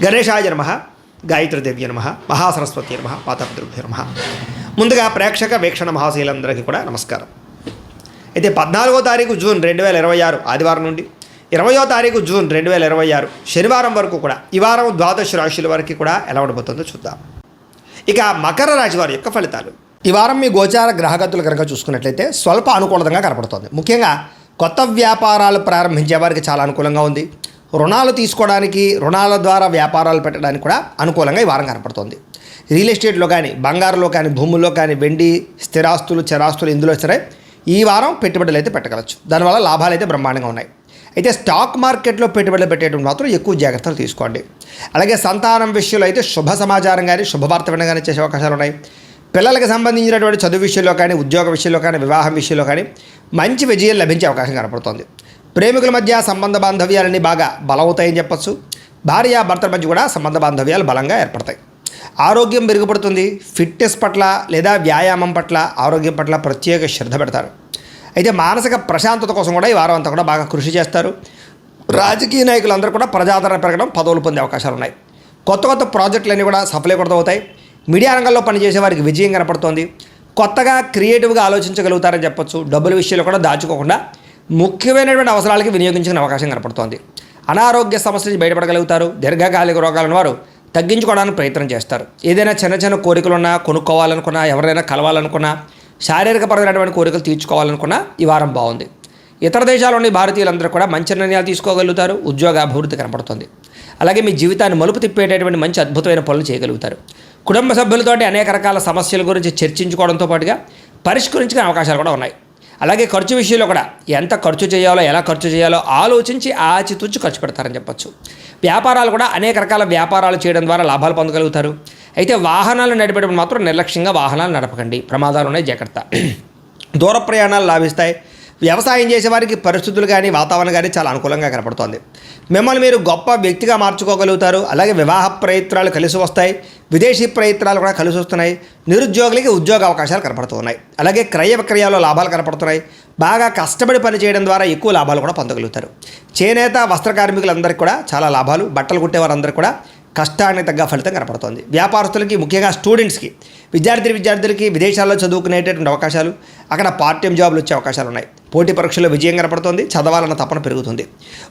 గణేశాయ నమః, గాయత్రీదేవ్య నమః, మహాసరస్వతి నమః, పాతపితృభ్యో నమః. ముందుగా ప్రేక్షక వీక్షణ మహాశీలందరికీ కూడా నమస్కారం. అయితే 14వ తారీఖు జూన్ 2026 ఆదివారం నుండి 20వ తారీఖు జూన్ 2026 శనివారం వరకు కూడా ఈ వారం ద్వాదశ రాశుల వరకు కూడా ఎలా ఉండబోతుందో చూద్దాం. ఇక మకర రాశి వారి యొక్క ఫలితాలు. ఈ వారం మీ గోచార గ్రహగతులు కనుక చూసుకున్నట్లయితే స్వల్ప అనుకూలంగా కనపడుతుంది. ముఖ్యంగా కొత్త వ్యాపారాలు ప్రారంభించే వారికి చాలా అనుకూలంగా ఉంది. రుణాలు తీసుకోవడానికి, రుణాల ద్వారా వ్యాపారాలు పెట్టడానికి కూడా అనుకూలంగా ఈ వారం కనపడుతుంది. రియల్ ఎస్టేట్లో కానీ, బంగారులో కానీ, భూముల్లో కానీ, వెండి, స్థిరాస్తులు, చరాస్తులు ఇందులో సరే ఈ వారం పెట్టుబడులు అయితే పెట్టగలచ్చు. దానివల్ల లాభాలు అయితే బ్రహ్మాండంగా ఉన్నాయి. అయితే స్టాక్ మార్కెట్లో పెట్టుబడులు పెట్టేటప్పుడు మాత్రం ఎక్కువ జాగ్రత్తలు తీసుకోండి. అలాగే సంతానం విషయంలో అయితే శుభ సమాచారం కానీ, శుభవార్త వినగానే చేసే అవకాశాలు ఉన్నాయి. పిల్లలకు సంబంధించినటువంటి చదువు విషయంలో కానీ, ఉద్యోగ విషయంలో కానీ, వివాహం విషయంలో కానీ మంచి విజయం లభించే అవకాశం కనపడుతోంది. ప్రేమికుల మధ్య సంబంధ బాంధవ్యాలన్నీ బాగా బలవుతాయని చెప్పచ్చు. భార్య భర్తల మధ్య కూడా సంబంధ బాంధవ్యాలు బలంగా ఏర్పడతాయి. ఆరోగ్యం మెరుగుపడుతుంది. ఫిట్నెస్ పట్ల లేదా వ్యాయామం పట్ల, ఆరోగ్యం పట్ల ప్రత్యేక శ్రద్ధ పెడతారు. అయితే మానసిక ప్రశాంతత కోసం కూడా ఈ వారం అంతా కూడా బాగా కృషి చేస్తారు. రాజకీయ నాయకులందరూ కూడా ప్రజాదరణ పెరగడం, పదవులు పొందే అవకాశాలు ఉన్నాయి. కొత్త కొత్త ప్రాజెక్టులన్నీ కూడా సఫలీకృతమవుతాయి. మీడియా రంగంలో పనిచేసే వారికి విజయం కనపడుతోంది. కొత్తగా క్రియేటివ్గా ఆలోచించగలుగుతారని చెప్పొచ్చు. డబ్బుల విషయంలో కూడా దాచుకోకుండా ముఖ్యమైనటువంటి అవసరాలకి వినియోగించుకునే అవకాశం కనపడుతోంది. అనారోగ్య సమస్య నుంచి బయటపడగలుగుతారు. దీర్ఘకాలిక రోగాలను వారు తగ్గించుకోవడానికి ప్రయత్నం చేస్తారు. ఏదైనా చిన్న చిన్న కోరికలున్నా, కొనుక్కోవాలనుకున్నా, ఎవరైనా కలవాలనుకున్నా, శారీరకపరమైనటువంటి కోరికలు తీర్చుకోవాలనుకున్నా ఈ వారం బాగుంది. ఇతర దేశాల్లోని భారతీయులందరూ కూడా మంచి నిర్ణయాలు తీసుకోగలుగుతారు. ఉద్యోగ అభివృద్ధి కనపడుతుంది. అలాగే మీ జీవితాన్ని మలుపు తిప్పేటటువంటి మంచి అద్భుతమైన పనులు చేయగలుగుతారు. కుటుంబ సభ్యులతోటి అనేక రకాల సమస్యల గురించి చర్చించుకోవడంతో పాటుగా పరిష్కరించుకునే అవకాశాలు కూడా ఉన్నాయి. అలాగే ఖర్చు విషయంలో కూడా ఎంత ఖర్చు చేయాలో, ఎలా ఖర్చు చేయాలో ఆలోచించి ఆచితూచి ఖర్చు పెడతారని చెప్పచ్చు. వ్యాపారాలు కూడా అనేక రకాల వ్యాపారాలు చేయడం ద్వారా లాభాలు పొందగలుగుతారు. అయితే వాహనాలు నడిపేటప్పుడు మాత్రం నిర్లక్ష్యంగా వాహనాలు నడపకండి. ప్రమాదాలు ఉన్నాయి, జాగ్రత్త. దూర ప్రయాణాలు లాభిస్తాయి. వ్యవసాయం చేసేవారికి పరిస్థితులు కానీ, వాతావరణం కానీ చాలా అనుకూలంగా కనపడుతోంది. మిమ్మల్ని మీరు గొప్ప వ్యక్తిగా మార్చుకోగలుగుతారు. అలాగే వివాహ ప్రయత్నాలు కలిసి వస్తాయి. విదేశీ ప్రయత్నాలు కూడా కలిసి వస్తున్నాయి. నిరుద్యోగులకి ఉద్యోగ అవకాశాలు కనపడుతూ ఉన్నాయి. అలాగే క్రయ విక్రయాల్లో లాభాలు కనపడుతున్నాయి. బాగా కష్టపడి పని చేయడం ద్వారా ఎక్కువ లాభాలు కూడా పొందగలుగుతారు. చేనేత వస్త్ర కార్మికులందరికీ కూడా చాలా లాభాలు. బట్టలు కుట్టేవారందరూ కూడా కష్టానికి తగ్గ ఫలితం కనపడుతోంది. వ్యాపారస్తులకి, ముఖ్యంగా స్టూడెంట్స్కి, విద్యార్థులకి విదేశాల్లో చదువుకునేటటువంటి అవకాశాలు, అక్కడ పార్ట్ టైం జాబులు వచ్చే అవకాశాలు ఉన్నాయి. పోటీ పరీక్షల్లో విజయం కనపడుతోంది. చదవాలన్న తపన పెరుగుతుంది.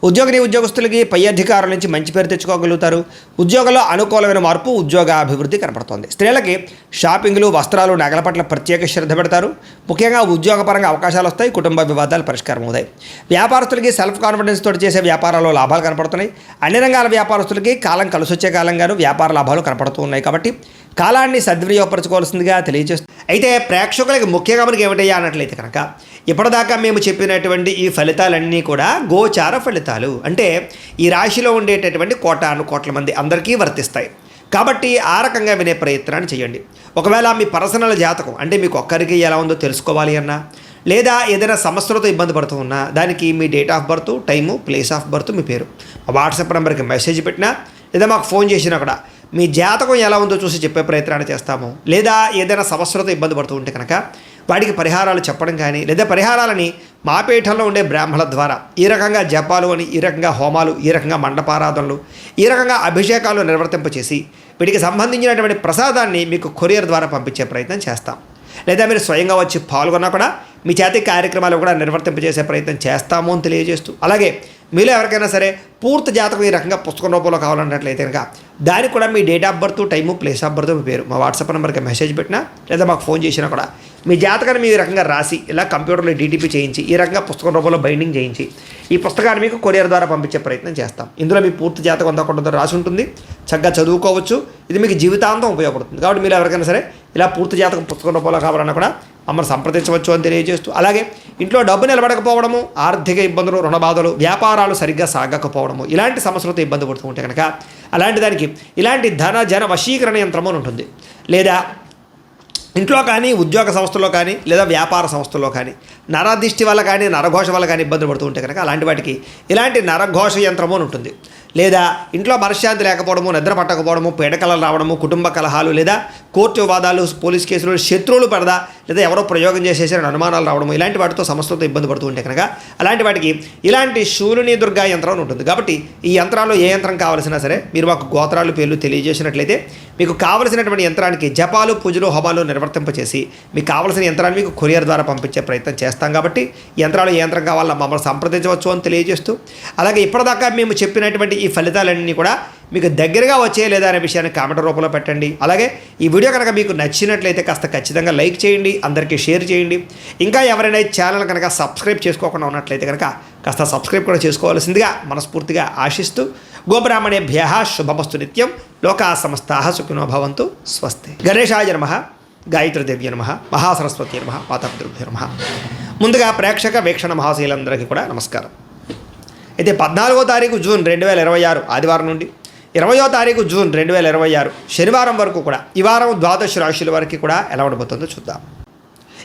ఉద్యోగస్తులకి పై అధికారుల నుంచి మంచి పేరు తెచ్చుకోగలుగుతారు. ఉద్యోగంలో అనుకూలమైన మార్పు, ఉద్యోగ అభివృద్ధి కనపడుతోంది. స్త్రీలకి షాపింగ్లు, వస్త్రాలు, నగల పట్ల ప్రత్యేక శ్రద్ధ పెడతారు. ముఖ్యంగా ఉద్యోగపరంగా అవకాశాలు వస్తాయి. కుటుంబ వివాదాలు పరిష్కారం అవుతాయి. వ్యాపారస్తులకి సెల్ఫ్ కాన్ఫిడెన్స్ తోటి చేసే వ్యాపారాల్లో లాభాలు కనపడుతున్నాయి. అన్ని రంగాల వ్యాపారస్తులకి కాలం కలిసి వచ్చే కాలంగాను వ్యాపార లాభాలు కనపడుతూ ఉన్నాయి. కాబట్టి కాలాన్ని సద్వినియోగపరచుకోవాల్సిందిగా తెలియజేస్తుంది. అయితే ప్రేక్షకులకి ముఖ్యంగా మనకి ఏమిటయ్యా అన్నట్లయితే కనుక, ఇప్పటిదాకా మేము చెప్పినటువంటి ఈ ఫలితాలన్నీ కూడా గోచార ఫలితాలు. అంటే ఈ రాశిలో ఉండేటటువంటి కోట్ల మంది అందరికీ వర్తిస్తాయి. కాబట్టి ఆ రకంగా వినే ప్రయత్నాన్ని చేయండి. ఒకవేళ మీ పర్సనల్ జాతకం అంటే మీకు ఒక్కరికి ఎలా ఉందో తెలుసుకోవాలి అన్నా, లేదా ఏదైనా సమస్యలతో ఇబ్బంది పడుతూ ఉన్నా, దానికి మీ date of birth, time, place of birth, మీ పేరు వాట్సాప్ నెంబర్కి మెసేజ్ పెట్టినా, లేదా మాకు ఫోన్ చేసినా కూడా మీ జాతకం ఎలా ఉందో చూసి చెప్పే ప్రయత్నాన్ని చేస్తాము. లేదా ఏదైనా సమస్యలతో ఇబ్బంది పడుతూ ఉంటే కనుక వాటికి పరిహారాలు చెప్పడం కానీ, లేదా పరిహారాలని మా పీఠంలో ఉండే బ్రాహ్మణుల ద్వారా ఈ రకంగా జపాలు అని, ఈ రకంగా హోమాలు, ఈ రకంగా మండపారాధనలు, ఈ రకంగా అభిషేకాలు నిర్వర్తింపచేసి వీటికి సంబంధించినటువంటి ప్రసాదాన్ని మీకు కొరియర్ ద్వారా పంపించే ప్రయత్నం చేస్తాం. లేదా మీరు స్వయంగా వచ్చి పాల్గొన్నా కూడా మీ చేతి కార్యక్రమాలు కూడా నిర్వర్తింపజేసే ప్రయత్నం చేస్తాము అని తెలియజేస్తూ, అలాగే మీలో ఎవరికైనా సరే పూర్తి జాతకం ఈ రకంగా పుస్తకం రూపంలో కావాలన్నట్లయితే కనుక దానికి కూడా మీ date of birth, time, place of birth, మీ పేరు మా వాట్సాప్ నెంబర్కి మెసేజ్ పెట్టినా, లేదా మాకు ఫోన్ చేసినా కూడా మీ జాతకాన్ని మీ రకంగా రాసి ఇలా కంప్యూటర్లో డీటీపీ చేయించి ఈ రకంగా పుస్తకం రూపంలో బైండింగ్ చేయించి ఈ పుస్తకాన్ని మీకు కొరియర్ ద్వారా పంపించే ప్రయత్నం చేస్తాం. ఇందులో మీ పూర్తి జాతకం అంతా కూడా రాసి ఉంటుంది. చక్కగా చదువుకోవచ్చు. ఇది మీకు జీవితాంతం ఉపయోగపడుతుంది. కాబట్టి మీరు ఎవరికైనా సరే ఇలా పూర్తి జాతకం పుస్తకం రూపంలో కావాలన్నా కూడా మమ్మల్ని సంప్రదించవచ్చు అని తెలియజేస్తూ, అలాగే ఇంట్లో డబ్బు నిలబడకపోవడము, ఆర్థిక ఇబ్బందులు, రుణ బాధలు, వ్యాపారాలు సరిగ్గా సాగకపోవడము, ఇలాంటి సమస్యలతో ఇబ్బంది పడుతూ ఉంటే కనుక అలాంటి దానికి ఇలాంటి ధన జన వశీకరణ యంత్రము అని ఉంటుంది. లేదా ఇంట్లో కానీ, ఉద్యోగ సంస్థల్లో కానీ, లేదా వ్యాపార సంస్థల్లో కానీ నరదిష్టి వల్ల కానీ, నరఘోష వల్ల కానీ ఇబ్బందులు పడుతూ ఉంటే కనుక అలాంటి వాటికి ఇలాంటి నరఘోష యంత్రము అని ఉంటుంది. లేదా ఇంట్లో మనశ్శాంతి లేకపోవడము, నిద్ర పట్టకపోవడము, పీడకలలు రావడము, కుటుంబ కలహాలు, లేదా కోర్టు వివాదాలు, పోలీస్ కేసులు, శత్రువులు పడదా, లేదా ఎవరో ప్రయోగం చేసేసారని అనుమానాలు రావడం ఇలాంటి వాటితో సమస్యలతో ఇబ్బంది పడుతూ ఉంటే కనుక అలాంటి వాటికి ఇలాంటి శూలిని దుర్గా యంత్రం ఉంటుంది. కాబట్టి ఈ యంత్రాల్లో ఏ యంత్రం కావాల్సినా సరే మీరు మాకు గోత్రాలు పేర్లు తెలియజేసినట్లయితే మీకు కావలసినటువంటి యంత్రానికి జపాలు పూజలు హోమాలు నిర్వర్తింపచేసి మీకు కావలసిన యంత్రాన్ని మీకు కొరియర్ ద్వారా పంపించే ప్రయత్నం చేస్తాం. కాబట్టి యంత్రాలు ఏ యంత్రం కావాలో మమ్మల్ని సంప్రదించవచ్చు అని తెలియజేస్తూ, అలాగే ఇప్పటిదాకా మేము చెప్పినటువంటి ఈ ఫలితాలన్నీ కూడా మీకు దగ్గరగా వచ్చే లేదా అనే విషయాన్ని కామెంట్ రూపంలో పెట్టండి. అలాగే ఈ వీడియో కనుక మీకు నచ్చినట్లయితే కాస్త ఖచ్చితంగా లైక్ చేయండి, అందరికీ షేర్ చేయండి. ఇంకా ఎవరైనా ఈ ఛానల్ కనుక సబ్స్క్రైబ్ చేసుకోకుండా ఉన్నట్లయితే కనుక కాస్త సబ్స్క్రైబ్ కూడా చేసుకోవాల్సిందిగా మనస్ఫూర్తిగా ఆశిస్తూ గోబ్రాహ్మణేభ్యః శుభమస్తు నిత్యం, లోకా సమస్తాః సుఖినో భవంతు, స్వస్తి. గణేశాయ నమః, గాయత్రీదేవ్య నమః, మహాసరస్వతి నమః, పాతపితృభ్యో నమః. ముందుగా ప్రేక్షక వీక్షణ మహాశీలందరికీ కూడా నమస్కారం. అయితే 14వ తారీఖు జూన్ 2026 ఆదివారం నుండి 20వ తారీఖు జూన్ 2026 శనివారం వరకు కూడా ఈ వారం ద్వాదశ రాశుల వరకు కూడా ఎలా ఉండబోతుందో చూద్దాం.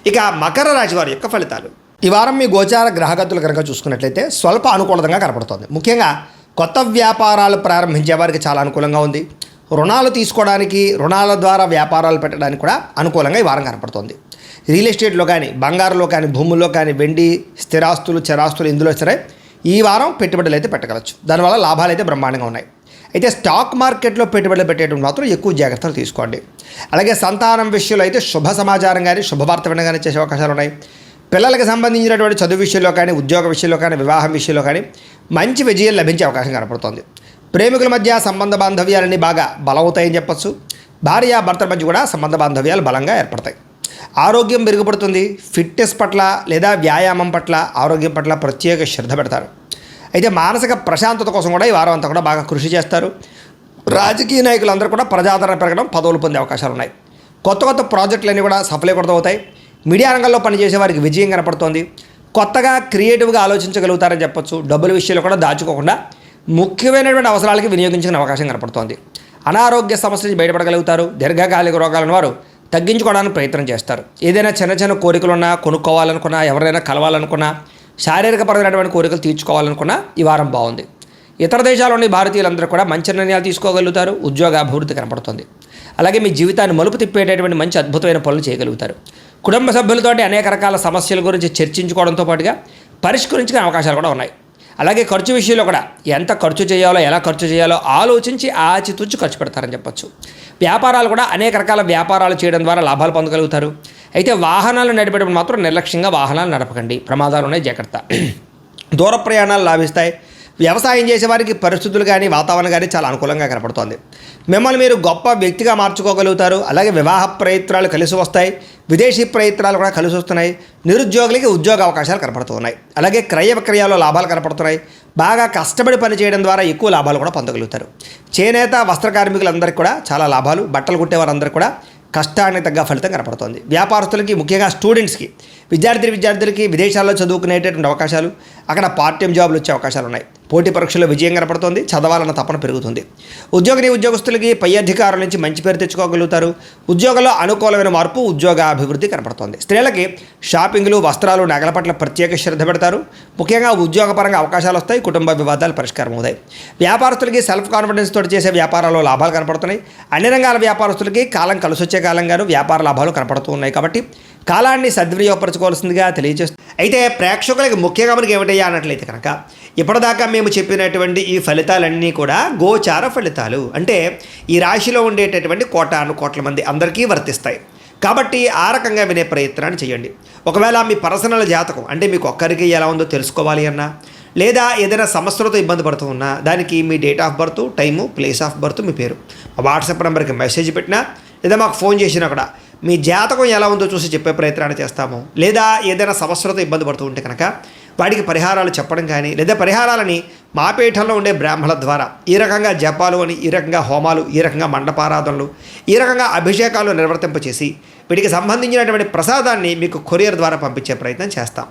ఇక మకర రాశి వారి యొక్క ఫలితాలు. ఈ వారం మీ గోచార గ్రహగతులు కనుక చూసుకున్నట్లయితే స్వల్ప అనుకూలంగా కనపడుతోంది. ముఖ్యంగా కొత్త వ్యాపారాలు ప్రారంభించే వారికి చాలా అనుకూలంగా ఉంది. రుణాలు తీసుకోవడానికి, రుణాల ద్వారా వ్యాపారాలు పెట్టడానికి కూడా అనుకూలంగా ఈ వారం కనపడుతోంది. రియల్ ఎస్టేట్లో కానీ, బంగారులో కానీ, భూముల్లో కానీ, వెండి, స్థిరాస్తులు, చరాస్తులు ఇందులో సరే ఈ వారం పెట్టుబడులు అయితే పెట్టగలచ్చు. దానివల్ల లాభాలు అయితే బ్రహ్మాండంగా ఉన్నాయి. అయితే స్టాక్ మార్కెట్లో పెట్టుబడులు పెట్టేటప్పుడు మాత్రం ఎక్కువ జాగ్రత్తలు తీసుకోండి. అలాగే సంతానం విషయంలో అయితే శుభ సమాచారం కానీ, శుభవార్త వినగానే చేసే అవకాశాలు ఉన్నాయి. పిల్లలకు సంబంధించినటువంటి చదువు విషయంలో కానీ, ఉద్యోగ విషయంలో కానీ, వివాహం విషయంలో కానీ మంచి విజయం లభించే అవకాశం కనపడుతోంది. ప్రేమికుల మధ్య సంబంధ బాంధవ్యాలన్నీ బాగా బలవుతాయని చెప్పచ్చు. భార్యాభర్తల మధ్య కూడా సంబంధ బాంధవ్యాలు బలంగా ఏర్పడతాయి. ఆరోగ్యం మెరుగుపడుతుంది. ఫిట్నెస్ పట్ల లేదా వ్యాయామం పట్ల, ఆరోగ్యం పట్ల ప్రత్యేక శ్రద్ధ పెడతారు. అయితే మానసిక ప్రశాంతత కోసం కూడా ఈ వారం అంతా కూడా బాగా కృషి చేస్తారు. రాజకీయ నాయకులందరూ కూడా ప్రజాదరణ పెరగడం, పదవులు పొందే అవకాశాలు ఉన్నాయి. కొత్త కొత్త ప్రాజెక్టులన్నీ కూడా సఫలీకృతమవుతాయి. మీడియా రంగంలో పనిచేసే వారికి విజయం కనపడుతోంది. కొత్తగా క్రియేటివ్గా ఆలోచించగలుగుతారని చెప్పొచ్చు. డబ్బుల విషయాలు కూడా దాచుకోకుండా ముఖ్యమైనటువంటి అవసరాలకి వినియోగించుకునే అవకాశం కనపడుతోంది. అనారోగ్య సమస్య నుంచి బయటపడగలుగుతారు. దీర్ఘకాలిక రోగాలను వారు తగ్గించుకోవడానికి ప్రయత్నం చేస్తారు. ఏదైనా చిన్న చిన్న కోరికలున్నా, కొనుక్కోవాలనుకున్నా, ఎవరైనా కలవాలనుకున్నా, శారీరకపరమైనటువంటి కోరికలు తీర్చుకోవాలనుకున్నా ఈ వారం బాగుంది. ఇతర దేశాల్లోని భారతీయులందరూ కూడా మంచి నిర్ణయాలు తీసుకోగలుగుతారు. ఉద్యోగ అభివృద్ధి కనపడుతుంది. అలాగే మీ జీవితాన్ని మలుపు తిప్పేటటువంటి మంచి అద్భుతమైన పనులు చేయగలుగుతారు. కుటుంబ సభ్యులతోటి అనేక రకాల సమస్యల గురించి చర్చించుకోవడంతో పాటుగా పరిష్కరించుకునే అవకాశాలు కూడా ఉన్నాయి. అలాగే ఖర్చు విషయంలో కూడా ఎంత ఖర్చు చేయాలో, ఎలా ఖర్చు చేయాలో ఆలోచించి ఆచితూచి ఖర్చు పెడతారని చెప్పొచ్చు. వ్యాపారాలు కూడా అనేక రకాల వ్యాపారాలు చేయడం ద్వారా లాభాలు పొందగలుగుతారు. అయితే వాహనాలు నడిపేటప్పుడు మాత్రం నిర్లక్ష్యంగా వాహనాలు నడపకండి, ప్రమాదాలు ఉన్నాయి, జాగ్రత్త. దూర ప్రయాణాలు లాభిస్తాయి. వ్యవసాయం చేసేవారికి పరిస్థితులు కానీ, వాతావరణం కానీ చాలా అనుకూలంగా కనపడుతోంది. మిమ్మల్ని మీరు గొప్ప వ్యక్తిగా మార్చుకోగలుగుతారు. అలాగే వివాహ ప్రయత్నాలు కలిసి వస్తాయి. విదేశీ ప్రయత్నాలు కూడా కలిసి వస్తున్నాయి. నిరుద్యోగులకి ఉద్యోగ అవకాశాలు కనపడుతున్నాయి. అలాగే క్రయ విక్రయాల్లో లాభాలు కనపడుతున్నాయి. బాగా కష్టపడి పనిచేయడం ద్వారా ఎక్కువ లాభాలు కూడా పొందగలుగుతారు. చేనేత వస్త్ర కార్మికులందరికీ కూడా చాలా లాభాలు. బట్టలు కుట్టేవారందరికీ కూడా కష్టానికి తగ్గ ఫలితం కనపడుతోంది. వ్యాపారస్తులకి, ముఖ్యంగా స్టూడెంట్స్కి, విద్యార్థులకి విదేశాల్లో చదువుకునేటటువంటి అవకాశాలు, అక్కడ పార్ట్ టైం జాబులు వచ్చే అవకాశాలు ఉన్నాయి. పోటీ పరీక్షల్లో విజయం కనపడుతుంది. చదవాలన్న తపన పెరుగుతుంది. ఉద్యోగస్తులకి పై అధికారుల నుంచి మంచి పేరు తెచ్చుకోగలుగుతారు. ఉద్యోగంలో అనుకూలమైన మార్పు, ఉద్యోగ అభివృద్ధి కనపడుతుంది. స్త్రీలకి షాపింగ్లు, వస్త్రాలు, నగల పట్ల ప్రత్యేక శ్రద్ధ పెడతారు. ముఖ్యంగా ఉద్యోగపరంగా అవకాశాలు వస్తాయి. కుటుంబ వివాదాలు పరిష్కారం అవుతాయి. వ్యాపారస్తులకి సెల్ఫ్ కాన్ఫిడెన్స్ తోటి చేసే వ్యాపారాల్లో లాభాలు కనపడుతున్నాయి. అన్ని రంగాల వ్యాపారస్తులకి కాలం కలిసి వచ్చే కాలంగాను వ్యాపార లాభాలు కనపడుతూ ఉన్నాయి. కాబట్టి కాలాన్ని సద్వినియోగపరచుకోవాల్సిందిగా తెలియజేస్తుంది. అయితే ప్రేక్షకులకి ముఖ్యంగా మనకి ఏమిటయ్యా అన్నట్లయితే కనుక ఇప్పటిదాకా మేము చెప్పినటువంటి ఈ ఫలితాలన్నీ కూడా గోచార ఫలితాలు. అంటే ఈ రాశిలో ఉండేటటువంటి కోట్ల మంది అందరికీ వర్తిస్తాయి. కాబట్టి ఆ రకంగా వినే ప్రయత్నాన్ని చేయండి. ఒకవేళ మీ పర్సనల్ జాతకం అంటే మీకు ఒక్కరికి ఎలా ఉందో తెలుసుకోవాలి అన్నా, లేదా ఏదైనా సమస్యలతో ఇబ్బంది పడుతూ ఉన్నా, దానికి మీ date of birth, time, place of birth, మీ పేరు వాట్సాప్ నెంబర్కి మెసేజ్ పెట్టినా, లేదా మాకు ఫోన్ చేసినా కూడా మీ జాతకం ఎలా ఉందో చూసి చెప్పే ప్రయత్నాన్ని చేస్తాము. లేదా ఏదైనా సమస్యలతో ఇబ్బంది పడుతూ ఉంటే కనుక వాటికి పరిహారాలు చెప్పడం కానీ, లేదా పరిహారాలని మా పీఠంలో ఉండే బ్రాహ్మణుల ద్వారా ఈ రకంగా జపాలు అని, ఈ రకంగా హోమాలు, ఈ రకంగా మండపారాధనలు, ఈ రకంగా అభిషేకాలు నిర్వర్తింపచేసి వీటికి సంబంధించినటువంటి ప్రసాదాన్ని మీకు కొరియర్ ద్వారా పంపించే ప్రయత్నం చేస్తాం.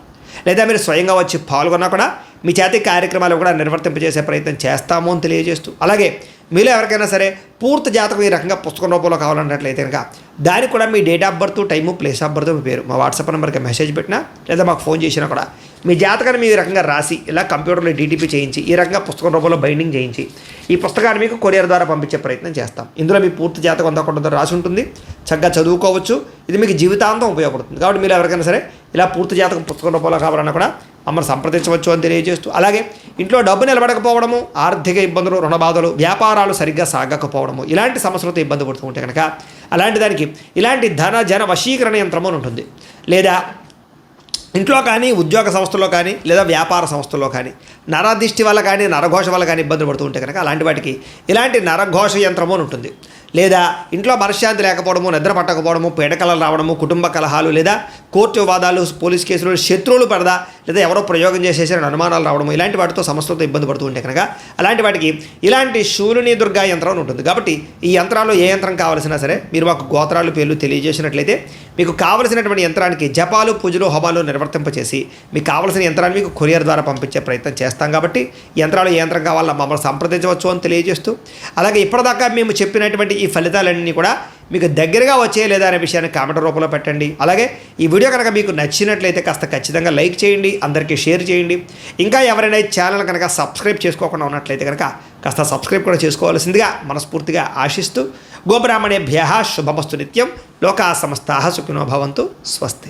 లేదా మీరు స్వయంగా వచ్చి పాల్గొన్నా కూడా మీ చేతి కార్యక్రమాలు కూడా నిర్వర్తింపజేసే ప్రయత్నం చేస్తాము అని తెలియజేస్తూ, అలాగే మీలో ఎవరికైనా సరే పూర్తి జాతకం ఈ రకంగా పుస్తకం రూపంలో కావాలన్నట్లయితే కనుక దానికి కూడా మీ date of birth, time, place of birth, మీ పేరు మా వాట్సాప్ నెంబర్కి మెసేజ్ పెట్టినా, లేదా మాకు ఫోన్ చేసినా కూడా మీ జాతకాన్ని మీ రకంగా రాసి ఇలా కంప్యూటర్లో డీటీపీ చేయించి ఈ రకంగా పుస్తకం రూపంలో బైండింగ్ చేయించి ఈ పుస్తకాన్ని మీకు కొరియర్ ద్వారా పంపించే ప్రయత్నం చేస్తాం. ఇందులో మీ పూర్తి జాతకం అంతా కూడా రాసి ఉంటుంది. చక్కగా చదువుకోవచ్చు. ఇది మీకు జీవితాంతం ఉపయోగపడుతుంది. కాబట్టి మీరు ఎవరికైనా సరే ఇలా పూర్తి జాతకం పుస్తకం రూపంలో కావాలన్నా కూడా మమ్మల్ని సంప్రదించవచ్చు అని తెలియజేస్తూ, అలాగే ఇంట్లో డబ్బు నిలబడకపోవడము, ఆర్థిక ఇబ్బందులు, రుణ బాధలు, వ్యాపారాలు సరిగ్గా సాగకపోవడము, ఇలాంటి సమస్యలతో ఇబ్బంది పడుతూ ఉంటే కనుక అలాంటి దానికి ఇలాంటి ధన జన వశీకరణ యంత్రము అని ఉంటుంది. లేదా ఇంట్లో కానీ ఉద్యోగ సంస్థల్లో కానీ లేదా వ్యాపార సంస్థల్లో కానీ నరదిష్టి వల్ల కానీ నరఘోష వల్ల కానీ ఇబ్బందులు పడుతూ ఉంటే కనుక అలాంటి వాటికి ఇలాంటి నరఘోష యంత్రము అని ఉంటుంది. లేదా ఇంట్లో మనశ్శాంతి లేకపోవడము, నిద్ర పట్టకపోవడము, పీడకలలు రావడము, కుటుంబ కలహాలు లేదా కోర్టు వివాదాలు, పోలీస్ కేసులు, శత్రువులు పడదా లేదా ఎవరో ప్రయోగం చేసేసిన అనుమానాలు రావడము, ఇలాంటి వాటితో సమస్యలతో ఇబ్బంది పడుతూ ఉంటే కనుక అలాంటి వాటికి ఇలాంటి శూలిని దుర్గా యంత్రం అని ఉంటుంది. కాబట్టి ఈ యంత్రాల్లో ఏ యంత్రం కావాల్సినా సరే మీరు మాకు గోత్రాలు పేర్లు తెలియజేసినట్లయితే మీకు కావలసినటువంటి యంత్రానికి జపాలు, పూజలు, హోమాలు నిర్వర్తింపచేసి మీకు కావలసిన యంత్రాన్ని మీకు కొరియర్ ద్వారా పంపించే ప్రయత్నం చేస్తాం. కాబట్టి యంత్రాలు ఏ యంత్రం కావాలో మమ్మల్ని సంప్రదించవచ్చు అని తెలియజేస్తూ, అలాగే ఇప్పటిదాకా మేము చెప్పినటువంటి ఈ ఫలితాలన్నీ కూడా మీకు దగ్గరగా వచ్చే లేదా అనే విషయాన్ని కామెంట్ రూపంలో పెట్టండి. అలాగే ఈ వీడియో కనుక మీకు నచ్చినట్లయితే కాస్త ఖచ్చితంగా లైక్ చేయండి, అందరికీ షేర్ చేయండి. ఇంకా ఎవరైనా ఈ ఛానల్ కనుక సబ్స్క్రైబ్ చేసుకోకుండా ఉన్నట్లయితే కనుక కాస్త సబ్స్క్రైబ్ కూడా చేసుకోవాల్సిందిగా మనస్ఫూర్తిగా ఆశిస్తూ, గోబ్రాహ్మణేభ్యః శుభమస్తు నిత్యం. లోకా సమస్తాః సుఖినో భవంతు. స్వస్తి.